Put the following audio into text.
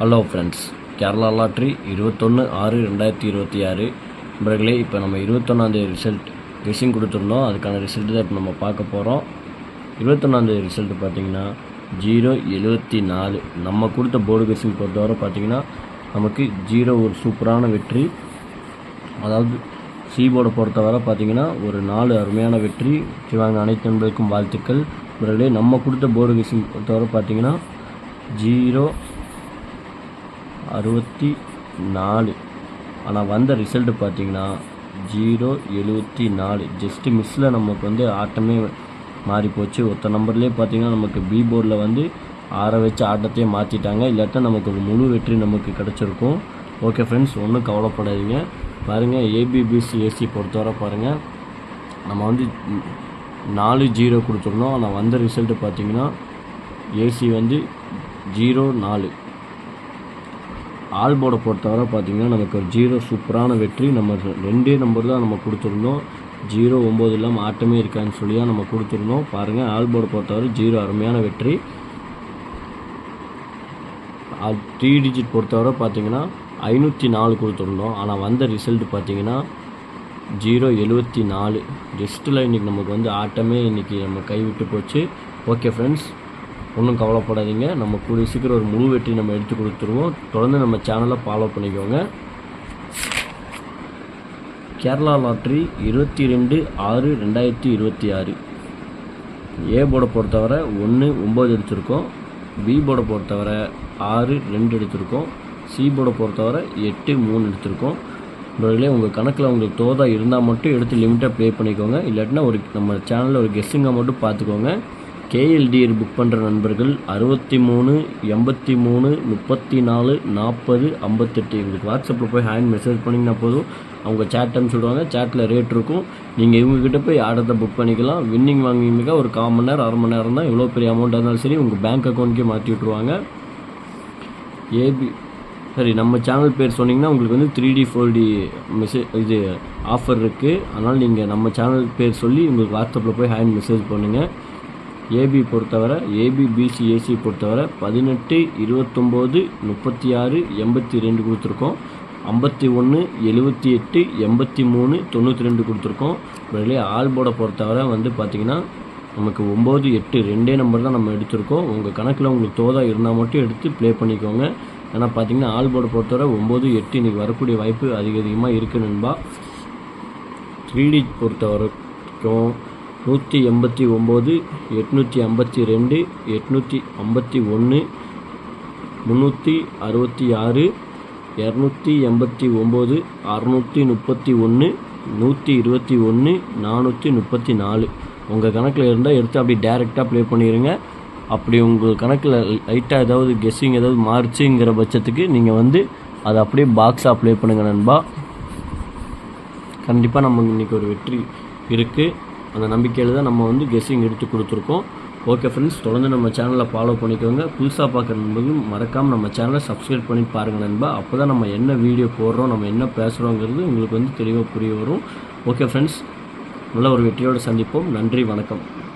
Hello friends, Kerala lottery 21/6/2026 நண்பர்களே. இப்போ நம்ம 21ஆந்தேதி ரிசல்ட் கெஸ்ஸிங் கொடுத்துருந்தோம். அதுக்கான ரிசல்ட்டு தான் இப்போ நம்ம பார்க்க போகிறோம். 21ஆந்தேதி ரிசல்ட்டு பார்த்தீங்கன்னா 074. நம்ம கொடுத்த போர்டு கெஸ்ஸிங் பொறுத்தவரை பார்த்தீங்கன்னா நமக்கு 0 ஒரு சூப்பரான வெற்றி. அதாவது சி போர்டை பொறுத்தவரை பார்த்தீங்கன்னா ஒரு 4 அருமையான வெற்றி. வாங்க, அனைத்து நண்பர்களுக்கும் வாழ்த்துக்கள். நண்பர்களே, நம்ம கொடுத்த போர்டு கெஸ்ஸிங் பொறுத்தவரை பார்த்தீங்கன்னா 064. ஆனால் வந்த ரிசல்ட்டு பார்த்தீங்கன்னா 074. ஜஸ்ட்டு மிஸ்ஸில் நமக்கு ஆட்டமே மாறி போச்சு. ஒருத்த நம்பர்லேயே பார்த்தீங்கன்னா நமக்கு பி போர்டில் 6 வச்சு ஆட்டத்தையே மாற்றிட்டாங்க. இல்லாட்டா நமக்கு ஒரு முழு வெற்றி நமக்கு கிடச்சிருக்கும். ஓகே ஃப்ரெண்ட்ஸ், ஒன்றும் கவலைப்படாதீங்க. பாருங்கள், ஏபிபிசிஎஸ்சி பொறுத்தவரை பாருங்கள், நம்ம 4-0 கொடுத்துருந்தோம். ஆனால் வந்த ரிசல்ட்டு பார்த்தீங்கன்னா ஏசி 0-4. ஆல் போர்டை பொறுத்தவரை பார்த்தீங்கன்னா நமக்கு ஒரு 0 சூப்பரான வெற்றி. நம்ம 2 நம்பர் தான் நம்ம கொடுத்துருந்தோம். 0-9 இல்லாமல் ஆட்டமே இருக்கான்னு சொல்லி தான் நம்ம கொடுத்துருந்தோம். பாருங்கள், ஆல் போர்டை பொறுத்தவரை 0 அருமையான வெற்றி. 3 டிஜிட் பொறுத்தவரை பார்த்தீங்கன்னா 504 கொடுத்துருந்தோம். ஆனால் வந்த ரிசல்ட்டு பார்த்தீங்கன்னா 074. ஜஸ்ட்டில் இன்றைக்கி நமக்கு ஆட்டமே இன்றைக்கி நம்ம கைவிட்டு போச்சு. ஓகே ஃப்ரெண்ட்ஸ், ஒன்றும் கவலைப்படாதீங்க. நம்ம கூடிய சீக்கிரம் ஒரு முழு வெற்றி நம்ம எடுத்து கொடுத்துருவோம். தொடர்ந்து நம்ம சேனலை ஃபாலோ பண்ணிக்கோங்க. கேரளா லாட்ரி 22/6/2026 ஏ போர்டை பொறுத்தவரை 1-9 எடுத்திருக்கோம். பி போர்டை பொறுத்தவரை 6-2 எடுத்திருக்கோம். சி போர்டை பொறுத்தவரை 8-3 எடுத்திருக்கோம். நண்பர்களே, உங்கள் கணக்கில் உங்களுக்கு தோதா இருந்தால் மட்டும் எடுத்து லிமிட்டாக ப்ளே பண்ணிக்கோங்க. இல்லாட்டினா நம்ம சேனலில் ஒரு கெஸ்ஸிங்கை மட்டும் பார்த்துக்கோங்க. கேஎல்டிஆர் புக் பண்ணுற நண்பர்கள் 63 83 34 40 58 எங்களுக்கு வாட்ஸ்அப்பில் போய் ஹேண்ட் மெசேஜ் பண்ணிங்கன்னா போதும். அவங்க சேட்னு சொல்லுவாங்க. சேட்டில் ரேட் இருக்கும். நீங்கள் இவங்ககிட்ட போய் ஆடத்தை புக் பண்ணிக்கலாம். வின்னிங் வாங்கினீங்க ஒரு 1/4 மணி நேரம் 1/2 மணி நேரம் தான். எவ்வளோ பெரிய அமௌண்ட்டாக இருந்தாலும் சரி உங்கள் பேங்க் அக்கௌண்ட்கே மாற்றி விட்ருவாங்க. சரி, நம்ம சேனல் பேர் சொன்னிங்கன்னா உங்களுக்கு 3D 4D இது ஆஃபர் இருக்குது. அதனால் நீங்கள் நம்ம சேனல் பேர் சொல்லி உங்களுக்கு வாட்ஸ்அப்பில் போய் ஹேண்ட் மெசேஜ் பண்ணுங்கள். ஏபி பொறுத்தவரை ஏபிபிசிஏசி பொறுத்தவரை 18 29 36 82 கொடுத்துருக்கோம். 51 78 83 92 கொடுத்துருக்கோம். அதிலே ஆல் போர்டை பொறுத்தவரை பார்த்திங்கன்னா நமக்கு 9 8 2 நம்பர் தான் நம்ம எடுத்திருக்கோம். உங்கள் கணக்கில் உங்களுக்கு தோதா இருந்தால் மட்டும் எடுத்து ப்ளே பண்ணிக்கோங்க. ஏன்னா பார்த்தீங்கன்னா ஆல் போர்டை பொறுத்தவரை 9 8 இன்றைக்கி வரக்கூடிய வாய்ப்பு அதிகமாக இருக்குது நண்பா. 3D பொறுத்தவரைக்கும் 189 852 851 366 289 631 121 434 உங்கள் கணக்கில் இருந்தால் எடுத்து அப்படி டேரெக்டாக ப்ளே பண்ணிடுங்க. அப்படி உங்கள் கணக்கில் லைட்டாக ஏதாவது கெஸ்ஸிங் ஏதாவது மாறுச்சுங்கிற பட்சத்துக்கு நீங்கள் அதை அப்படியே பாக்ஸாக ப்ளே பண்ணுங்கள் நண்பா. கண்டிப்பாக நமக்கு இன்றைக்கி ஒரு வெற்றி இருக்குது. அந்த நம்பிக்கையில் தான் நம்ம கெஸ்ஸிங் எடுத்து கொடுத்துருக்கோம். ஓகே ஃப்ரெண்ட்ஸ், தொடர்ந்து நம்ம சேனலை ஃபாலோ பண்ணிக்கோங்க. புதுசாக பார்க்குற நண்பர்கள் மறக்காமல் நம்ம சேனலை சப்ஸ்கிரைப் பண்ணி பாருங்கள் நண்பா. அப்போ தான் நம்ம என்ன வீடியோ போடுறோம், நம்ம என்ன பேசுகிறோங்கிறது உங்களுக்கு தெளிவாக புரிய வரும். ஓகே ஃப்ரெண்ட்ஸ், நல்ல ஒரு வெற்றியோடு சந்திப்போம். நன்றி, வணக்கம்.